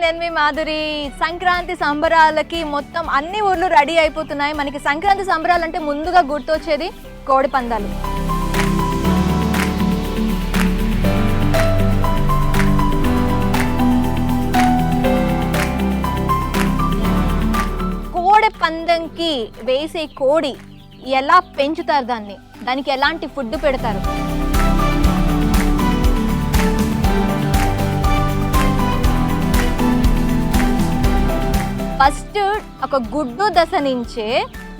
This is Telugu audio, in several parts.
నేను మీ మాధురి. సంక్రాంతి సంబరాలకి మొత్తం అన్ని ఊర్లు రెడీ అయిపోతున్నాయి. మనకి సంక్రాంతి సంబరాలు అంటే ముందుగా గుర్తొచ్చేది కోడి పందాలు. కోడి పందంకి వేసే కోడి ఎలా పెంచుతారు, దానికి ఎలాంటి ఫుడ్ పెడతారు? ఫస్ట్ ఒక గుడ్డు దశ నుంచే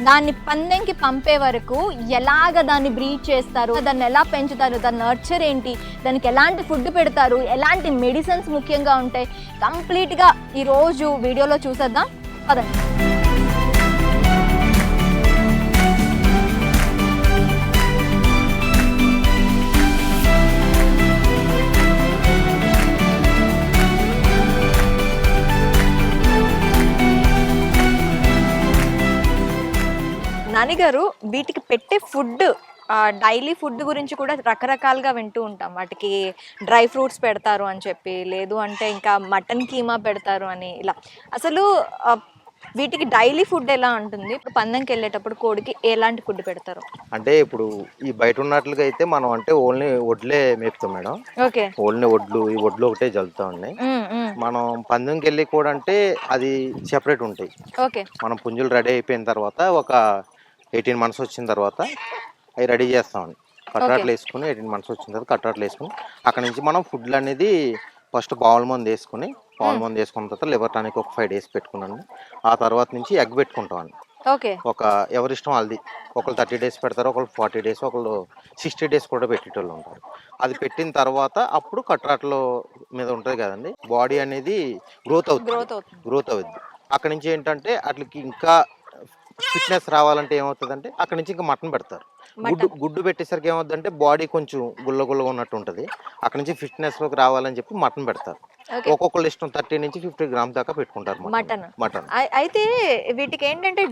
దాన్ని పందెంకి పంపే వరకు ఎలాగ దాన్ని బ్రీడ్ చేస్తారు, దాన్ని ఎలా పెంచుతారు, దాని నర్చర్ ఏంటి, దానికి ఎలాంటి ఫుడ్ పెడతారు, ఎలాంటి మెడిసిన్స్ ముఖ్యంగా ఉంటాయి, కంప్లీట్గా ఈరోజు వీడియోలో చూసేద్దాం పదండి. నాన్నగారు, వీటికి పెట్టే ఫుడ్, డైలీ ఫుడ్ గురించి కూడా రకరకాలుగా వింటూ ఉంటాం. వాటికి డ్రై ఫ్రూట్స్ పెడతారు అని చెప్పి, లేదు అంటే ఇంకా మటన్ కీమా పెడతారు అని, ఇలా అసలు వీటికి డైలీ ఫుడ్ ఎలా ఉంటుంది? ఇప్పుడు పందెంకి వెళ్ళేటప్పుడు కోడికి ఎలాంటి ఫుడ్ పెడతారు? అంటే ఇప్పుడు ఈ బయట ఉన్నట్లుగా అయితే మనం అంటే ఓన్లీ వడ్లే మేపుతాం మేడం. ఓకే, ఓన్లీ ఈ వడ్లు ఒకటే చల్లుతా ఉన్నాయి. మనం పందెంకి వెళ్ళి కూడా అంటే అది సెపరేట్ ఉంటాయి. ఓకే, మనం పుంజులు రెడీ అయిపోయిన తర్వాత ఒక 18 months వచ్చిన తర్వాత అవి రెడీ చేస్తామండి. కట్రాట్లు వేసుకుని 18 months వచ్చిన తర్వాత కట్రాట్లు వేసుకుని అక్కడ నుంచి మనం ఫుడ్లు అనేది ఫస్ట్ పావుల మంది వేసుకుని వేసుకున్న తర్వాత లివర్ టానిక్ ఒక 5 days పెట్టుకున్నాను. ఆ తర్వాత నుంచి ఎగ్ పెట్టుకుంటామండి. ఓకే, ఒక ఎవరిష్టం వాళ్ళది. ఒకళ్ళు 30 days పెడతారు, ఒకళ్ళు 40 days, ఒకళ్ళు 60 days కూడా పెట్టేటోళ్ళు ఉంటారు. అది పెట్టిన తర్వాత అప్పుడు కట్రాట్లో మీద ఉంటుంది కదండి, బాడీ అనేది గ్రోత్ అవుతుంది. అక్కడ నుంచి ఏంటంటే అట్లకి ఇంకా ఫిట్నెస్ రావాలంటే ఏమవుతుందంటే అక్కడ నుంచి ఇంకా మటన్ పెడతారు. గుడ్డు పెట్టేసరికి ఏమవుతుందంటే బాడీ కొంచెం గుల్లగుల్లగా ఉన్నట్టు ఉంటుంది. అక్కడ నుంచి ఫిట్నెస్ లోకి రావాలని చెప్పి మటన్ పెడతారు. ఒక్కొక్కళ్ళు ఇష్టం 30 నుంచి 50 grams దాకా పెట్టుకుంటారు మటన్. అయితే వీటికి ఏంటంటే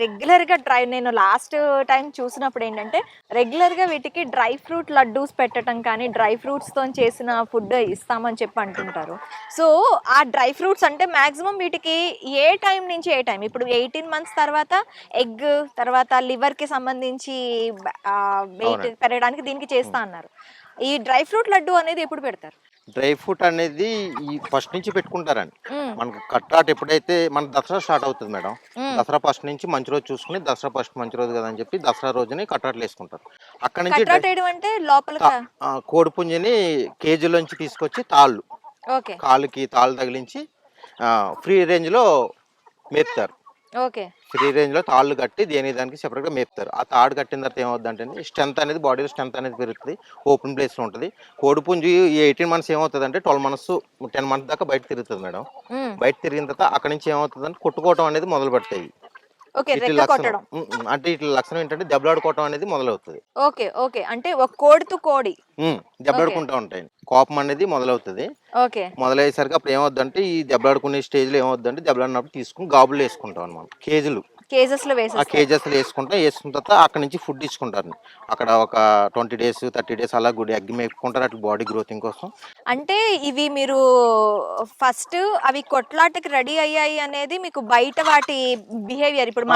రెగ్యులర్ గా నేను లాస్ట్ టైం చూసినప్పుడు ఏంటంటే రెగ్యులర్ గా వీటికి డ్రై ఫ్రూట్ లడ్డూస్ పెట్టడం కానీ, డ్రై ఫ్రూట్స్ తో చేసిన ఫుడ్ ఇస్తామని చెప్పి అంటుంటారు. సో ఆ డ్రై ఫ్రూట్స్ అంటే మాక్సిమం వీటికి ఏ టైం నుంచి ఏ టైం? ఇప్పుడు 18 months తర్వాత ఎగ్, తర్వాత లివర్ కి సంబంధించి వెయిట్ పెరగడానికి దీనికి చేస్తా అన్నారు. ఈ డ్రై ఫ్రూట్ లడ్డు అనేది ఎప్పుడు పెడతారు? డ్రై ఫ్రూట్ అనేది ఈ ఫస్ట్ నుంచి పెట్టుకుంటారండి. మనకు కట్రాట్ ఎప్పుడైతే మన దసరా స్టార్ట్ అవుతుంది మేడం, దసరా ఫస్ట్ నుంచి మంచి రోజు చూసుకుని, దసరా ఫస్ట్ మంచి రోజు కదా అని చెప్పి దసరా రోజుని కట్రాట్లు వేసుకుంటారు. అక్కడ నుంచి కోడి పుంజిని కేజీలోంచి తీసుకొచ్చి కాళ్ళకి తాళ్ళు తగిలించి ఫ్రీ రేంజ్ లో మేపుతారు. ఫ్రీ రేంజ్ లో తాళ్ళు కట్టి దానికి సెపరేట్ గా మేపుతారు. ఆ తాడు కట్టిన తర్వాత ఏమవుతుందంటే స్ట్రెంత్ అనేది, బాడీలో స్ట్రెంత్ అనేది పెరుగుతుంది, ఓపెన్ ప్లేస్ లో ఉంటుంది. కోడిపుంజి 18 months ఏమవుతుంది అంటే 12 months 10 months దాకా బయట తిరుగుతుంది మేడం. బయట తిరిగిన తర్వాత అక్కడ నుంచి ఏమవుతుంది అంటే కొట్టుకోవటం అనేది మొదలు పెడతాయి. అంటే ఇట్లా లక్షణం ఏంటంటే దెబ్బలాడుకోవటం అనేది మొదలవుతుంది. అంటే ఒక కోడితో కోడి దెబ్బలాడుకుంటా ఉంటాయి. కోపం అనేది మొదలవుతుంది. మొదలయ్యేసరికి అప్పుడు ఏమవుద్దంటే ఈ దెబ్బలాడుకునే స్టేజ్ లో ఏమవుద్దంటే దెబ్బలాడినప్పుడు తీసుకుని గాబులు వేసుకుంటాం అనమాట. కేజెస్ లో వేసుకున్న తర్వాత అక్కడ నుంచి ఫుడ్ ఇచ్చుకుంటారు. అక్కడ ఒక 20 days 30 days అలా గుడి ఎగ్ మేపుకుంటారు, అట్లా బాడీ గ్రోతింగ్ కోసం. అంటే ఇవి మీరు ఫస్ట్ అవి కొట్లాటకి రెడీ అయ్యాయి అనేది మీకు బయట వాటి బిహేవియర్, ఇప్పుడు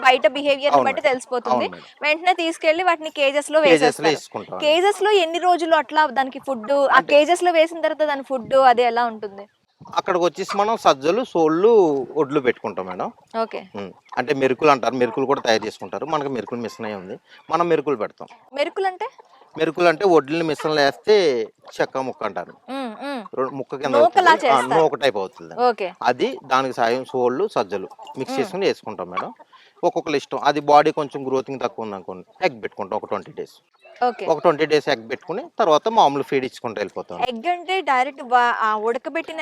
బయట బిహేవియర్ బట్టి తెలిసిపోతుంది. వెంటనే తీసుకెళ్లి వాటిని కేజెస్ లో వేసేస్తారు. కేజెస్ లో ఎన్ని రోజులు అట్లా దానికి ఫుడ్, ఆ కేజెస్ లో వేసిన తర్వాత దాని ఫుడ్ అది ఎలా ఉంటుంది? అక్కడికి వచ్చేసి మనం సజ్జలు, సోళ్ళు, ఒడ్లు పెట్టుకుంటాం మేడం. అంటే మెరుకులు అంటారు, మెరుకులు కూడా తయారు చేసుకుంటారు. మనకి మెరుకులు మిషన్ అయి ఉంది, మనం మెరుకులు పెడతాం. మెరుకులు అంటే వడ్లని మిషన్లో వేస్తే చెక్క ముక్క అంటారు. ముక్క కింద నూక టైప్ అవుతుంది. అది దానికి సాయం సోళ్ళు, సజ్జలు మిక్స్ చేసుకుని వేసుకుంటాం మేడం. ఒక్కొక్కరు ఇష్టం. అది బాడీ కొంచెం గ్రోతింగ్ తక్కువ ఉంది అనుకోండి, ఎగ్ పెట్టుకుంటాం ఒక 20 days. ఒక 20 days ఎగ్ పెట్టుకుని తర్వాత మామూలు ఫీడ్ ఇచ్చుకుంటూ వెళ్ళిపోతాం. ఎగ్ అంటే డైరెక్ట్ ఉడకబెట్టిన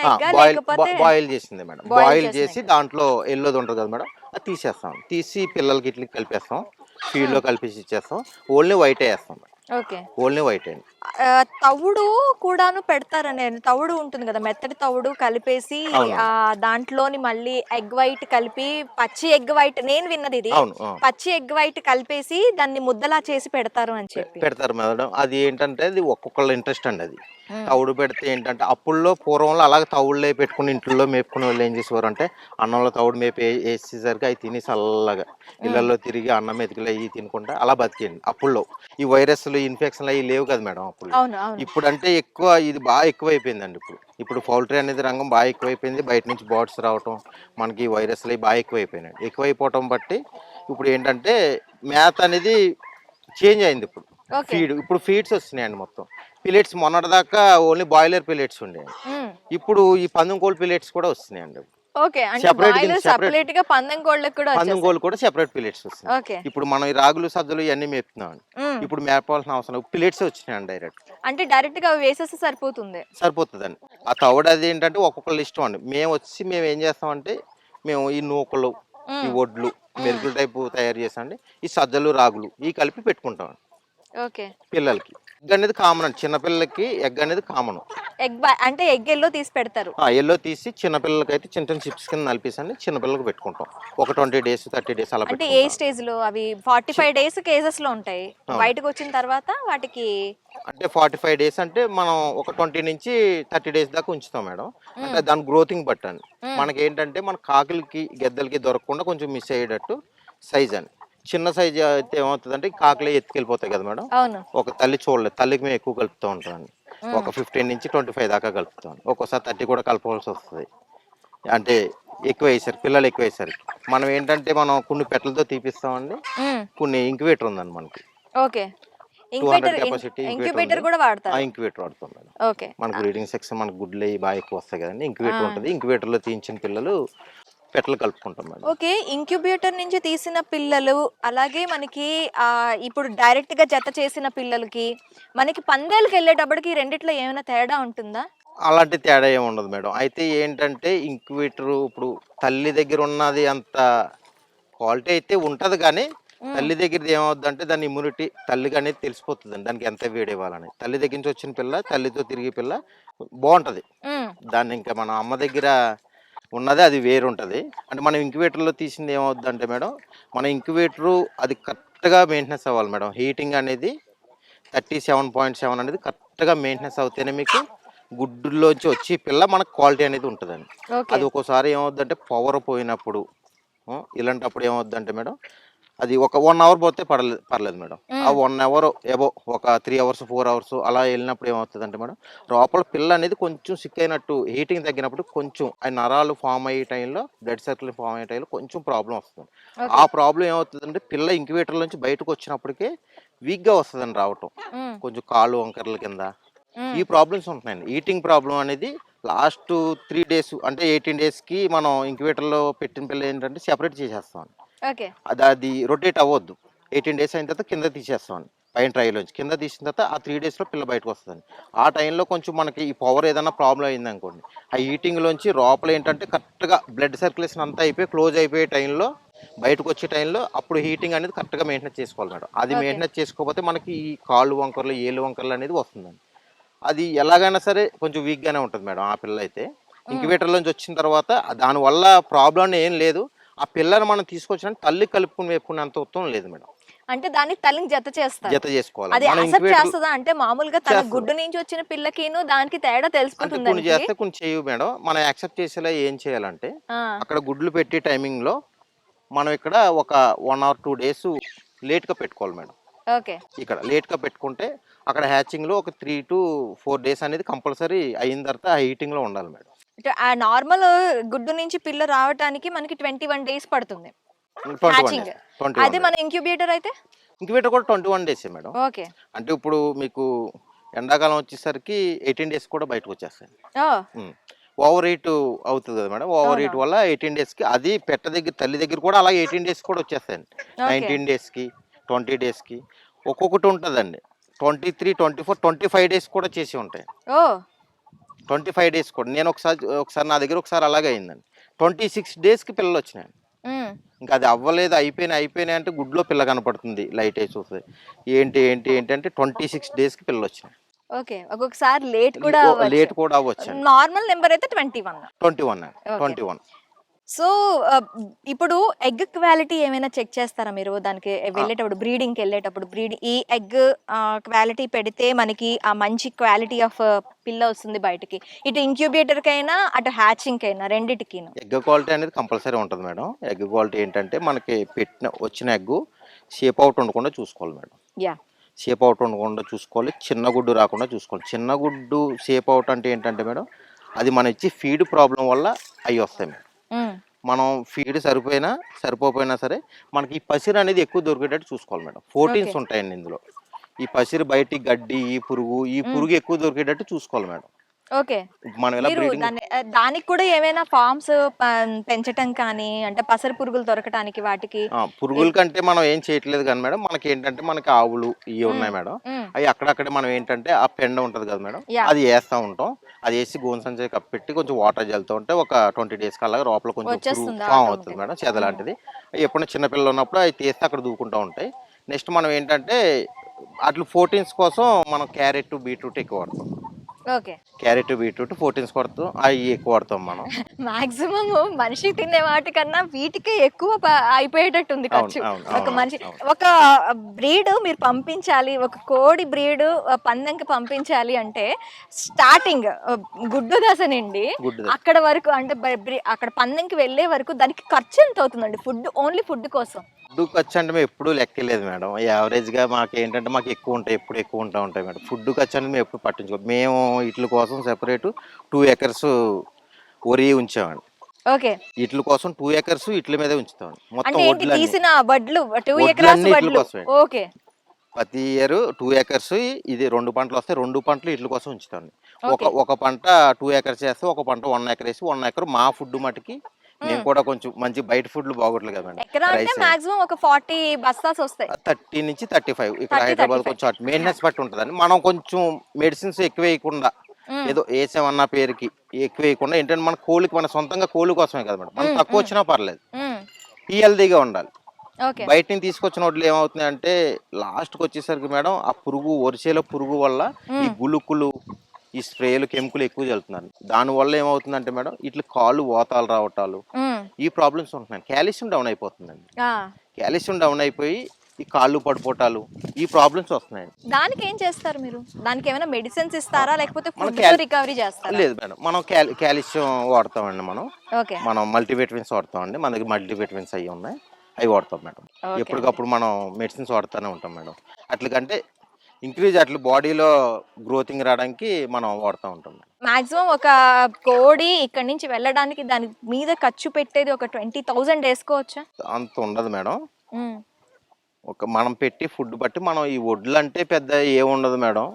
బాయిల్ చేసింది మేడం. బాయిల్ చేసి దాంట్లో ఎల్లోది ఉంటుంది కదా మేడం, అది తీసేస్తాం. తీసి పిల్లలకి ఇట్లా కలిపేస్తాం, ఫీడ్ లో కలిపేసి ఇచ్చేస్తాం. ఓన్లీ వైట్ వేస్తాం. ఓన్లీ వైట్ అండి. తవుడు కూడాను పెడతారని, తవుడు ఉంటుంది కదా, మెత్తటి తవుడు కలిపేసి దాంట్లోని మళ్ళీ ఎగ్ వైట్ కలిపి, పచ్చి ఎగ్ వైట్ నేను విన్నది ఇది, పచ్చి ఎగ్ వైట్ కలిపేసి దాన్ని ముద్దలా చేసి పెడతారు అని చెప్పి పెడతారు మేడం. అది ఏంటంటే అది ఒక్కొక్కళ్ళ ఇంట్రెస్ట్ అండి. అది తవుడు పెడితే ఏంటంటే అప్పుల్లో పూర్వంలో అలాగే తవుడులే పెట్టుకుని ఇంట్లో మేపుకునే వాళ్ళు ఏం చేసేవారు అంటే అన్నంలో తవుడు మేపి వేసేసరికి అవి తిని చల్లగా ఇళ్లలో తిరిగి అన్నం మెతుకులు అవి తినుకుంటా అలా బతికేయండి అప్పుల్లో. ఈ వైరస్లు ఇన్ఫెక్షన్లు అవి లేవు కదా మేడం అప్పుడు. ఇప్పుడు అంటే ఎక్కువ ఇది బాగా ఎక్కువైపోయిందండి. ఇప్పుడు పౌల్ట్రీ అనేది రంగం బాగా ఎక్కువైపోయింది. బయట నుంచి బర్డ్స్ రావటం మనకి వైరస్లు అవి బాగా ఎక్కువైపోయినాయి. ఎక్కువైపోవటం బట్టి ఇప్పుడు ఏంటంటే మేత అనేది చేంజ్ అయింది. ఇప్పుడు ఫీడ్స్ వస్తున్నాయండి మొత్తం. పిల్లెట్స్ మొన్నటిదాకా ఓన్లీ బాయిలర్ పిల్లెట్స్ ఉండేవి. ఇప్పుడు ఈ పందెం కోళ్ళ పిల్లెట్స్ కూడా వస్తున్నాయండి. పందెం కోళ్ళు కూడా సెపరేట్ పిల్లెట్స్ వస్తున్నాయి. ఇప్పుడు మనం ఈ రాగులు సజ్జలు ఇవన్నీ మేపుతున్నాం. ఇప్పుడు మేపాల్సిన అవసరం పిల్లెట్స్ వచ్చినాయండి డైరెక్ట్. అంటే డైరెక్ట్ గా వేసేస్తే సరిపోతుందండి. ఆ తవుడు అది ఏంటంటే ఒక్కొక్కరు ఇష్టం అండి. మేము ఏం చేస్తామంటే మేము ఈ నూకలు ఈ వడ్లు మెరుగుల టైపు తయారు చేసాండి. ఈ సజ్జలు రాగులు ఈ కలిపి పెట్టుకుంటాం పిల్లలకి. ఎగ్ అనేది కామన్ అండి. చిన్నపిల్లలకి ఎగ్ అనేది కామన్. అంటే ఎగ్ ఎల్లో తీసి పెడతారు. ఎల్లో తీసి చిన్నపిల్లలకి అయితే చిన్న చిన్న చిప్స్ కింద నలిపేసండి చిన్నపిల్లలకు పెట్టుకుంటాం. ఒక 20 days 30 days అలా. అంటే ఏ స్టేజ్ లో అవి 45 days కేజెస్ లో ఉంటాయి. బయటకు వచ్చిన తర్వాత వాటికి అంటే 45 days అంటే మనం ఒక 20 నుంచి 30 days దాకా ఉంచుతాం మేడం. అంటే దాని గ్రోతింగ్ బట్టండి. మనకి ఏంటంటే మన కాకులకి గెద్దలకి దొరకకుండా కొంచెం మిస్ అయ్యేటట్టు సైజ్ అని. చిన్న సైజ్ అయితే ఏమవుతుందంటే కాకులే ఎత్తుకెళ్ళిపోతాయి కదా మేడం. ఒక తల్లి చూడలేదు. తల్లికి మేము ఎక్కువ కలుపుతూ ఉంటామండి. ఒక 15 నుంచి 25 దాకా కలుపుతాం. ఒక్కోసారి 30 కూడా కలపవలసి వస్తుంది. అంటే ఎక్కువ వేసారు పిల్లలు ఎక్కువ వేసరికి మనం ఏంటంటే మనం కొన్ని పెట్టలతో తీపిస్తామండి. కొన్ని ఇంక్యుబేటర్ ఉందండి మనకి. 200 కెపాసిటీ ఇంక్యుబేటర్ వాడతాం మేడం. మనకు బ్రీడింగ్ సెక్షన్ మనకు గుడ్లు అవి బాగా ఎక్కువ వస్తాయి కదండి. ఇంక్యుబేటర్ ఉంటుంది. ఇంక్యుబేటర్ లో తీయించిన పిల్లలు పెట్టలు కలుపుకుంటాం మేడం. ఇంక్యుబేటర్ నుంచి తీసిన పిల్లలు అలాగే మనకి ఇప్పుడు డైరెక్ట్ గా జత చేసిన పిల్లలకి మనకి పందేలకు వెళ్ళేటప్పటికి రెండిట్లో ఏమైనా తేడా ఉంటుందా? అలాంటి తేడా ఏమి ఉండదు మేడం. అయితే ఏంటంటే ఇంక్యుబేటర్ ఇప్పుడు తల్లి దగ్గర ఉన్నది అంత క్వాలిటీ అయితే ఉంటది కానీ తల్లి దగ్గరది ఏమవుద్దంటే దాని ఇమ్యూనిటీ తల్లికి అనేది తెలిసిపోతుందండి. దానికి ఎంత వేడి ఇవ్వాలని. తల్లి దగ్గర నుంచి వచ్చిన పిల్ల తల్లితో తిరిగి పిల్ల బాగుంటది. దాన్ని ఇంకా మన అమ్మ దగ్గర ఉన్నది అది వేరుంటది. అంటే మనం ఇంక్యుబేటర్లో తీసింది ఏమవుద్దంటే మేడం మన ఇంక్యుబేటరు అది కరెక్ట్గా మెయింటెనెన్స్ అవ్వాలి మేడం. హీటింగ్ అనేది 37.7 అనేది కరెక్ట్గా మెయింటెనెన్స్ అవుతేనే మీకు గుడ్డుల్లోంచి వచ్చి పిల్ల మనకు క్వాలిటీ అనేది ఉంటుందండి. అది ఒక్కోసారి ఏమవుద్దంటే పవర్ పోయినప్పుడు ఇలాంటప్పుడు ఏమవుద్దంటే మేడం అది ఒక 1 hour పోతే పర్లేదు మేడం. ఆ 1 hour ఏవో ఒక 3 hours 4 hours అలా వెళ్ళినప్పుడు ఏమవుతుందంటే మేడం లోపల పిల్ల అనేది కొంచెం సిక్ అయినట్టు హీటింగ్ తగ్గినప్పుడు కొంచెం ఆ నరాలు ఫామ్ అయ్యే టైంలో బ్లడ్ సర్కిల్ ఫామ్ అయ్యే టైంలో కొంచెం ప్రాబ్లం వస్తుంది. ఆ ప్రాబ్లం ఏమవుతుందంటే పిల్ల ఇంక్యుబేటర్ నుంచి బయటకు వచ్చినప్పటికే వీక్గా వస్తుందండి రావటం. కొంచెం కాళ్ళు వంకర్ల కింద ఈ ప్రాబ్లమ్స్ ఉంటున్నాయండి. ఈటింగ్ ప్రాబ్లం అనేది లాస్ట్ 3 days అంటే 18 daysకి మనం ఇంక్యుబేటర్లో పెట్టిన పిల్ల ఏంటంటే సెపరేట్ చేసేస్తాం. అది రొటేట్ అవ్వద్దు. 18 days అయిన తర్వాత కింద తీసేస్తామండి. పైన ట్రైలోంచి కింద తీసిన తర్వాత ఆ 3 daysలో పిల్ల బయటకు వస్తుందండి. ఆ టైంలో కొంచెం మనకి ఈ పవర్ ఏదైనా ప్రాబ్లం అయింది అనుకోండి ఆ ఈటింగ్లోంచి లోపల ఏంటంటే కరెక్ట్గా బ్లడ్ సర్క్యులేషన్ అంతా అయిపోయి క్లోజ్ అయిపోయే టైంలో బయటకు వచ్చే టైంలో అప్పుడు హీటింగ్ అనేది కరెక్ట్గా మెయింటెనెన్స్ చేసుకోవాలి మేడం. అది మెయింటెనెన్స్ చేసుకోకపోతే మనకి ఈ కాళ్ళు వంకర్లు ఏళ్ళు వంకర్లు అనేది వస్తుందండి. అది ఎలాగైనా సరే కొంచెం వీక్గానే ఉంటుంది మేడం. ఆ పిల్ల అయితే ఇంక్యుబేటర్లోంచి వచ్చిన తర్వాత దానివల్ల ప్రాబ్లం ఏం లేదు. ఆ పిల్లని మనం తీసుకొచ్చిన తల్లి కలుపుకుని వేపుకునేంత ఉత్తమం లేదు మేడం. అంటే దాన్ని తల్లిని జత చేసుకోవాలి. అది యాక్సెప్ట్ చేస్తదా? అంటే మామూలుగా తన గుడ్డు నుంచి వచ్చిన పిల్లకిను దానికి తేడా తెలిసిపోతుంది. కొన్ని చేస్తే కొన్ని చేయవు మేడం. మనం యాక్సెప్ట్ చేసేలా ఏం చేయాలంటే అక్కడ గుడ్లు పెట్టి టైమింగ్లో మనం ఇక్కడ ఒక 1 or 2 days లేట్గా పెట్టుకోవాలి మేడం. ఇక్కడ లేట్గా పెట్టుకుంటే అక్కడ హ్యాచింగ్లో ఒక 3 to 4 days అనేది కంపల్సరీ అయిన తర్వాత హీటింగ్లో ఉండాలి మేడం. నార్మల్ గుడ్డు నుంచి పిల్ల రావడానికి మనకి 21 days పడుతుంది. 21 అదే మన ఇంక్యుబేటర్ అయితే ఇంక్యుబేటర్ కూడా 21 days మేడం. అంటే ఇప్పుడు మీకు ఎండాకాలం వచ్చేసరికి 18 days కూడా బయటకు వచ్చేస్తాయి. ఓవర్ హీట్ అవుతుంది కదా మేడం. ఓవర్ హీట్ వల్ల 18 daysకి అది పెట్ట దగ్గర తల్లి దగ్గర కూడా అలాగే 18 days కూడా వచ్చేస్తాయండి. 19 daysకి 20 daysకి ఒక్కొక్కటి ఉంటుందండి. 23, 24, 25 days కూడా చేసి ఉంటాయి. 25 days కూడా నేను ఒకసారి నా దగ్గర ఒకసారి అలాగే అయిందండి. 26 daysకి పిల్లలు వచ్చినాయి. ఇంకా అది అవ్వలేదు అయిపోయినాయి అంటే గుడ్లో పిల్ల కనపడుతుంది లైట్ వేసి చూస్తే ఏంటి అంటే 26 daysకి పిల్లలు వచ్చినాయి. ఒక్కొక్కసారి లేట్ కూడా అవ్వచ్చు. నార్మల్ నెంబర్ అయితే 21. సో ఇప్పుడు ఎగ్ క్వాలిటీ ఏమైనా చెక్ చేస్తారా మీరు? దానికి వెళ్ళేటప్పుడు బ్రీడింగ్‌కెళ్ళేటప్పుడు ఈ ఎగ్ క్వాలిటీ పెడితే మనకి ఆ మంచి క్వాలిటీ ఆఫ్ పిల్ల వస్తుంది బయటికి. ఇటు ఇంక్యుబేటర్‌కైనా, అటు హ్యాచింగ్‌కైనా రెండిటికిను. ఎగ్ క్వాలిటీ అనేది కంపల్సరీ ఉంటుంది మేడం. ఎగ్ క్వాలిటీ ఏంటంటే మనకి వచ్చిన ఎగ్గు షేప్ అవుట్ ఉండకుండా చూసుకోవాలి మేడం. యాహ్! షేప్ అవుట్ ఉండకుండా చూసుకోవాలి. చిన్న గుడ్డు రాకుండా చూసుకోవాలి. చిన్న గుడ్డు షేప్ అవుట్ అంటే ఏంటంటే మేడం, అది మనం ఇచ్చే ఫీడ్ ప్రాబ్లమ్ వల్ల అవి వస్తాయి మేడం. హ్మ్. మనం ఫీడ్ సరిపోకపోయినా సరే మనకి ఈ పసిరు అనేది ఎక్కువ దొరికేటట్టు చూసుకోవాలి మేడం. ఓకే. ప్రోటీన్స్ ఉంటాయండి ఇందులో. ఈ పసిరు బయటికి గడ్డి, ఈ హ్మ్. పురుగు ఎక్కువ దొరికేటట్టు చూసుకోవాలి మేడం. ఓకే. మనం ఇలా మీరు బ్రీడింగ్ దానికి కూడా ఏమైనా ఫార్మ్స్ పెంచటం కానీ, అంటే పసర పురుగులు దొరకటానికి వాటికి పురుగుల ఎల్ కంటే మనం ఏం చేయట్లేదు కానీ మేడం. మనకేంటంటే మనకి ఆవులు ఇవి హ్మ్. ఉన్నాయి మేడం. హ్మ్. అవి అక్కడక్కడే మనం ఏంటంటే ఆ పెండ ఉంటది కదా మేడం. యాహ్! అది ఏస్తా ఉంటాం. అది ఏసి గోను సంచి కప్పెట్టి కొంచెం వాటర్ జల్లుతూ ఉంటే ఒక 20 డేస్‌కి అలాగా లోపల కొంచెం పురుగు వచ్చేస్తుందా ఫార్మ్ అవుతది ఆటోమేటిక్‌గా? మేడం. చెద హ్మ్. లాంటిది. అయి ఎప్పుడైనా చిన్న పిల్లలు ఉన్నప్పుడు అవి తీస్తే అక్కడ దూకుంటా ఉంటాయి. నెక్స్ట్ మనం ఏంటంటే అట్లు ప్రోటీన్స్ కోసం మనం క్యారెట్, బీట్రూట్ ఎక్కువ వాడతాం. ఓకే. క్యారెట్, బీట్రూట్ ప్రోటీన్స్ కొడతాం. అయి ఎక్కువ వాడతాం మనం. మాక్సిమము మనిషి తినే వాటికన్నా వీటికే ఎక్కువ అయిపోయేటట్టుంది అవును. ఖర్చు. అవును. ఒక అవునవును. మనిషి అవును. ఒక బ్రీడ్ మీరు పంపించాలి. ఒక కోడి బ్రీడ్ పందెంకి పంపించాలి అంటే స్టార్టింగ్ గుడ్డు దశ నుండి గుడ్డుది. అక్కడ వరకు అంటే అక్కడ పందెంకి వెళ్ళే వరకు దానికి ఖర్చు ఎంత అవుతుందండి? ఓన్లీ ఫుడ్ కోసం? ఫుడ్ ఖర్చు అంటే మేము ఎప్పుడూ లెక్కలేదు మేడం. యావరేజ్‌గా మాకేంటంటే మాకు ఎక్కువ ఉంటాయి. ఎప్పుడు ఎక్కువ ఉంటాయి మేడం. ఫుడ్ ఖర్చు అనేది మేము ఎప్పుడు పట్టించుకోము. మేము ఈట్ల కోసం సెపరేటు 2 ఎకర్స్ వరి ఉంచామండి. ఓకే. ఈట్ల కోసం 2 ఎకర్స్ ఈట్ల మీదే ఉంచుతామండి. మొత్తం అంటే ఏంటి వడ్లన్నీ. తీసిన వడ్లు 2 ఎకరాస్ వడ్లన్నీ ఈట్ల వడ్లు. కోసమే. ఓకే. ప్రతి ఇయర్ 2 ఎకర్స్ ఇది 2 పంటలొస్తాయి. 2 పంటలు ఈట్ల కోసం ఉంచుతామండి. ఓకే. ఒక పంట 2 ఎకర్స్ ఏస్తే, ఒక పంట 1 ఎకర్ ఏసి, 1 ఎకర్ మా ఫుడ్ మటికి మేము హ్మ్. కూడా కొంచెం మంచి బయట ఫుడ్‌లు బాగోట్లేదు కదా మేడం. ఎకరా అంటే రైస్ మాక్సిమం ఒక 40 బస్తాస్ ఒస్తాయి. 30-35 ఇక్కడ 30, హైదరాబాద్ 35. కొంచెం అటు మెయింటెనెన్స్ బట్టి ఉంటదండి. మనం కొంచెం మెడిసిన్స్ ఎక్కువేయకుండా హ్మ్. ఏదో ఏసామన్న పేరుకి ఎక్కువేయకుండా ఏంటంటే మన సొంతంగా కోళ్ళ కోసమే కదా మేడం. మనకు హ్మ్. తక్కువ హ్మ్. వచ్చినా పర్లేదు. హ్మ్. హెల్తీగా ఉండాలి. ఓకే. బయట నుంచి తీసుకొచ్చిన వడ్లు ఏమవుతున్నాయంటే లాస్ట్‌కొచ్చేసరికి మేడం ఆ పురుగు వరిసేలో పురుగు వల్ల ఈ హ్మ్. గుళుకులు, ఈ స్ప్రేలు, కెమికల్ ఎక్కువ చల్లుతున్నారు. దానివల్ల ఏమవుతుందంటే మేడం ఇట్లా కాళ్ళు వాతాలు రావటాలు, హ్మ్. ఈ ప్రాబ్లమ్స్ ఉంటున్నాయి. కాల్షియం డౌన్ అయిపోతుందండి. ఆ! కాల్షియం డౌన్ అయిపోయి ఈ కాళ్ళు పడిపోవటాలు, ఈ ప్రాబ్లమ్స్ వస్తున్నాయండి. దానికేం చేస్తారు మీరు? దానికేమైనా మెడిసిన్స్ ఇస్తారా? లేకపోతే మనం ఫుడ్‌తో రికవరీ చేస్తారా? లేదు మేడం. మనం కాల్షియం వాడతామండి మనం. ఓకే. మనం మల్టీవిటమిన్స్ వాడతామండి. మన దగ్గర మల్టీవిటమిన్స్ అయ్యి ఉన్నాయి. అవి వాడతాం మేడం. ఓకే అండి. ఎప్పటికప్పుడు మనం మెడిసిన్స్ వాడుతూనే ఉంటాం మేడం. అట్లకంటే అట్లా బాడీలో గ్రోతింగ్ రావడానికి మనం వాడుతూ ఉంటాం మేడం. మాక్సిమం ఒక కోడి ఇక్కడి నుంచి వెళ్ళడానికి దాని మీద ఖర్చు పెట్టేది ఒక 20,000 ఏసుకోవచ్చా? అంత ఉండదు మేడం. హ్మ్. మనం పెట్టి ఫుడ్ బట్టి మనం ఈ వడ్లంటే పెద్ద ఏముండదు మేడం.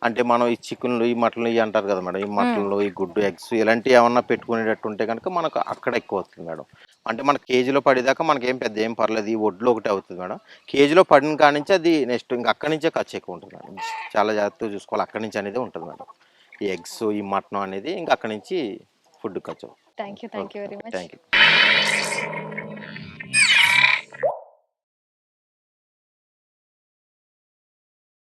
అంటే మనం ఈ చికెన్‌లు, ఈ మటన్‌లు ఇయి అంటారు కదా మేడం. ఈ హ్మ్. మటన్‌లు, ఈ గుడ్డు, ఎగ్స్ ఇలాంటివి ఏమన్నా పెట్టుకునేటట్టు ఉంటే గనుక మనకు అక్కడ ఎక్కువ అవుతుంది మేడం. అంటే మన కేజీలో పడేదాకా మనకేం పెద్ద ఏం పర్లేదు. ఈ వడ్లు ఒకటే అవుతది మేడం. కేజీలో పడిన కాడ్నుంచి అది నెక్స్ట్ ఇంక అక్కడి నుంచే ఖర్చు ఎక్కువ ఉంటుంది మేడం. చాలా జాగ్రత్తగా చూసుకోవాలి. అక్కడి నుంచి అనేది ఉంటది మేడం. ఈ ఎగ్స్, ఈ మటన్ అనేది ఇంక అక్కడి నుంచి ఫుడ్ ఖర్చు. Thank you. Okay. Very much. Thank you.